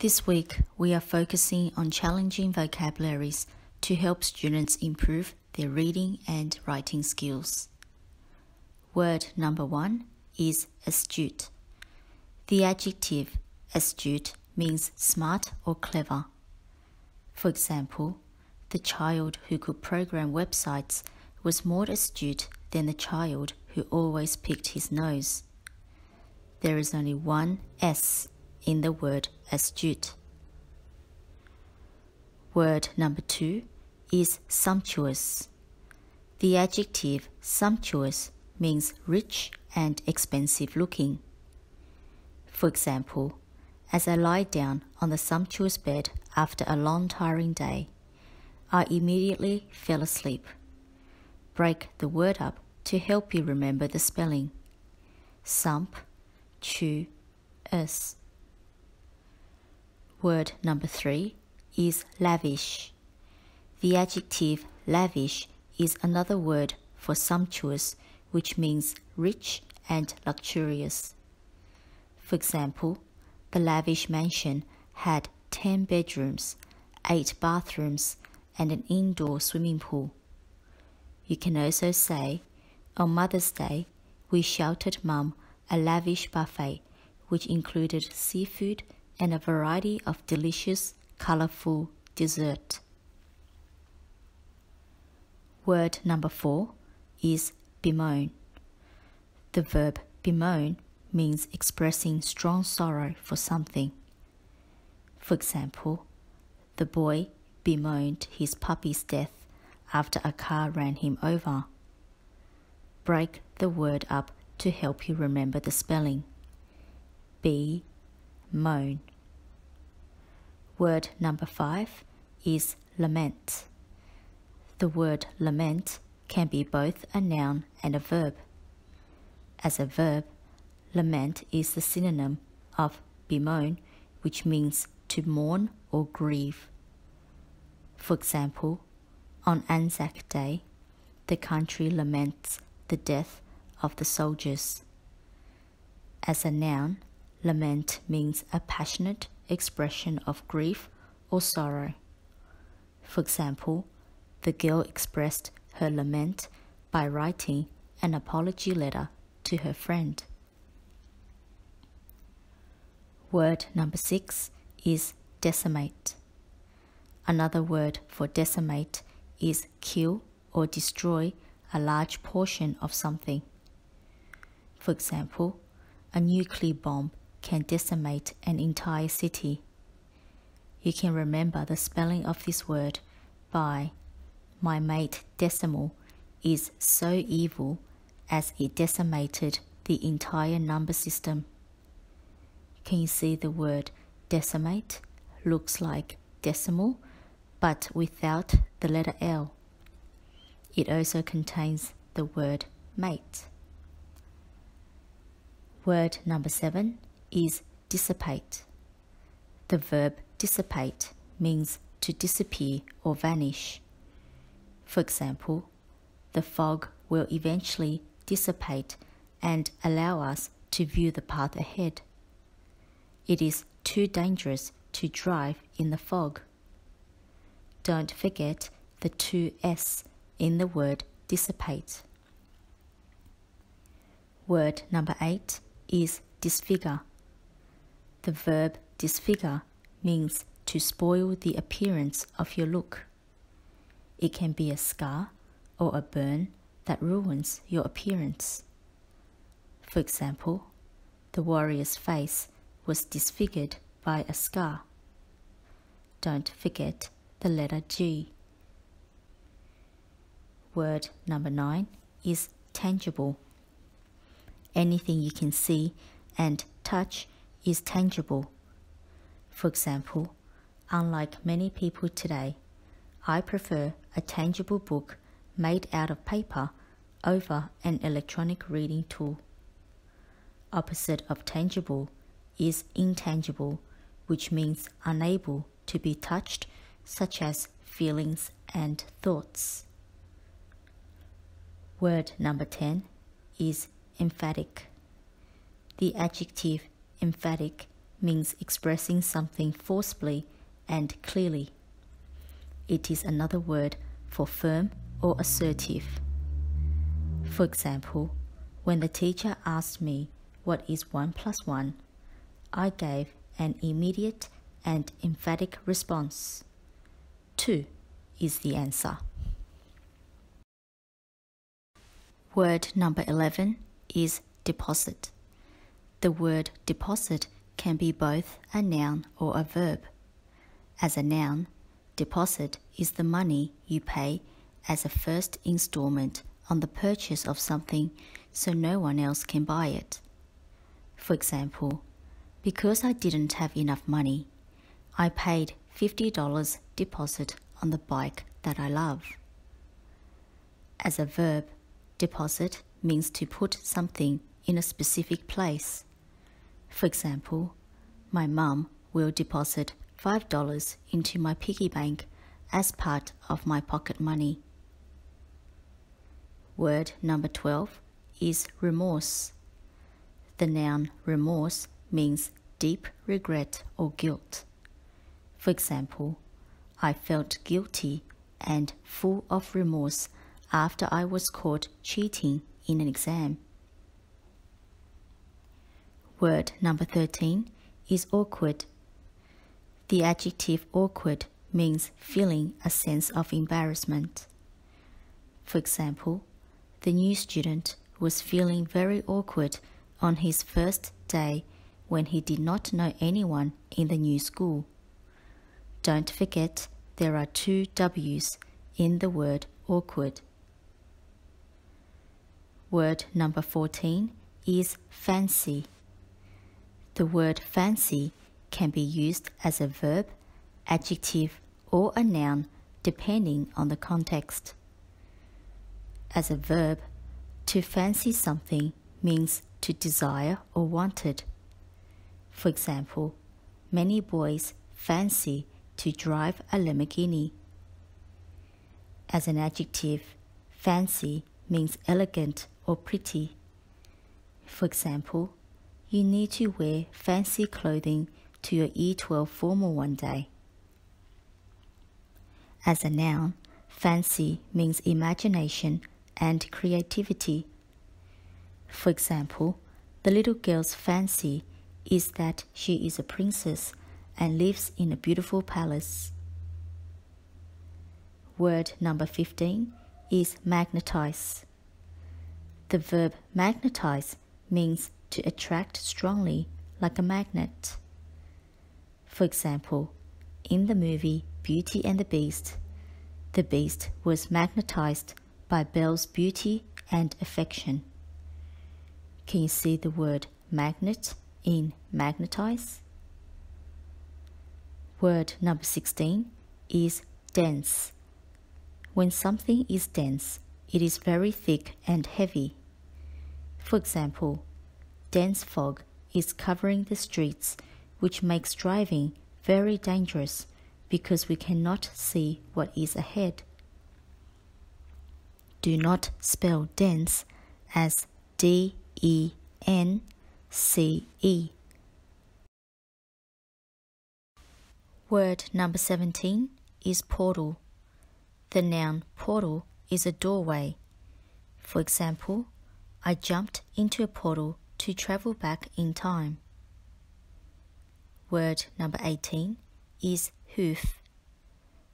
This week, we are focusing on challenging vocabularies to help students improve their reading and writing skills. Word number 1 is astute. The adjective astute means smart or clever. For example, the child who could program websites was more astute than the child who always picked his nose. There is only one S in the word astute. Word number 2 is sumptuous. The adjective sumptuous means rich and expensive looking. For example, as I lie down on the sumptuous bed after a long tiring day, I immediately fell asleep. Break the word up to help you remember the spelling. Sump-tu-ous. Word number 3 is lavish. The adjective lavish is another word for sumptuous, which means rich and luxurious. For example, the lavish mansion had 10 bedrooms, 8 bathrooms, and an indoor swimming pool. You can also say, on Mother's Day, we sheltered Mum a lavish buffet, which included seafood and a variety of delicious, colourful dessert. Word number 4 is bemoan. The verb bemoan means expressing strong sorrow for something. For example, the boy bemoaned his puppy's death after a car ran him over. Break the word up to help you remember the spelling. Bemoan. Word number 5 is lament. The word lament can be both a noun and a verb. As a verb, lament is the synonym of bemoan, which means to mourn or grieve. For example, on Anzac Day, the country laments the death of the soldiers. As a noun, lament means a passionate expression of grief or sorrow. For example, the girl expressed her lament by writing an apology letter to her friend. Word number 6 is decimate. Another word for decimate is kill or destroy a large portion of something. For example, a nuclear bomb can decimate an entire city. You can remember the spelling of this word by my mate decimal is so evil as it decimated the entire number system. Can you see the word decimate looks like decimal but without the letter L? It also contains the word mate. Word number 7 is dissipate. The verb dissipate means to disappear or vanish. For example, the fog will eventually dissipate and allow us to view the path ahead. It is too dangerous to drive in the fog. Don't forget the 2 S in the word dissipate. Word number 8 is disfigure. The verb disfigure means to spoil the appearance of your look. It can be a scar or a burn that ruins your appearance. For example, the warrior's face was disfigured by a scar. Don't forget the letter G. Word number 9 is tangible. Anything you can see and touch is tangible. For example, unlike many people today, I prefer a tangible book made out of paper over an electronic reading tool. Opposite of tangible is intangible, which means unable to be touched, such as feelings and thoughts. Word number 10 is emphatic. The adjective emphatic means expressing something forcibly and clearly. It is another word for firm or assertive. For example, when the teacher asked me what is 1 plus 1, I gave an immediate and emphatic response. 2 is the answer. Word number 11 is deposit. The word deposit can be both a noun or a verb. As a noun, deposit is the money you pay as a first installment on the purchase of something so no one else can buy it. For example, because I didn't have enough money, I paid $50 deposit on the bike that I love. As a verb, deposit means to put something in a specific place. For example, my mum will deposit $5 into my piggy bank as part of my pocket money. Word number 12 is remorse. The noun remorse means deep regret or guilt. For example, I felt guilty and full of remorse after I was caught cheating in an exam. Word number 13 is awkward. The adjective awkward means feeling a sense of embarrassment. For example, the new student was feeling very awkward on his first day when he did not know anyone in the new school. Don't forget there are 2 W's in the word awkward. Word number 14 is fancy. The word fancy can be used as a verb, adjective, or a noun depending on the context. As a verb, to fancy something means to desire or want it. For example, many boys fancy to drive a Lamborghini. As an adjective, fancy means elegant or pretty. For example, you need to wear fancy clothing to your E12 formal one day. As a noun, fancy means imagination and creativity. For example, the little girl's fancy is that she is a princess and lives in a beautiful palace. Word number 15 is magnetize. The verb magnetize means to attract strongly like a magnet. For example, in the movie Beauty and the Beast was magnetized by Belle's beauty and affection. Can you see the word magnet in magnetize? Word number 16 is dense. When something is dense, it is very thick and heavy. For example, dense fog is covering the streets, which makes driving very dangerous because we cannot see what is ahead. Do not spell dense as D-E-N-C-E. Word number 17 is portal. The noun portal is a doorway. For example, I jumped into a portal to travel back in time. Word number 18 is hoof.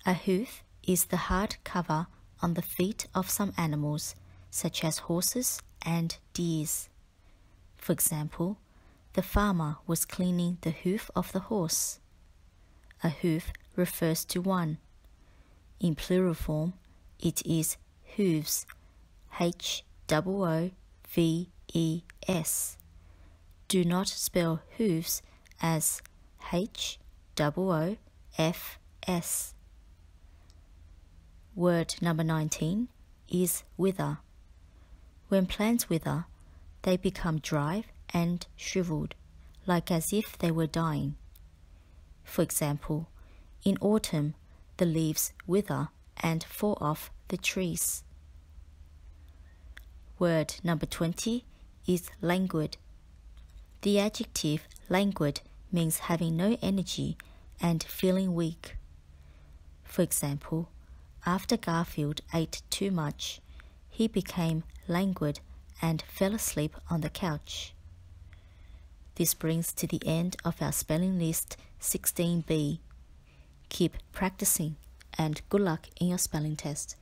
A hoof is the hard cover on the feet of some animals, such as horses and deers. For example, the farmer was cleaning the hoof of the horse. A hoof refers to one. In plural form, it is hooves, H-O-O-V-E-S. Do not spell hooves as H-O-O-F-S. Word number 19 is wither. When plants wither, they become dry and shriveled, like as if they were dying. For example, in autumn, the leaves wither and fall off the trees. Word number 20 is languid. The adjective languid means having no energy and feeling weak. For example, after Garfield ate too much, he became languid and fell asleep on the couch. This brings to the end of our spelling list 16B. Keep practicing and good luck in your spelling test.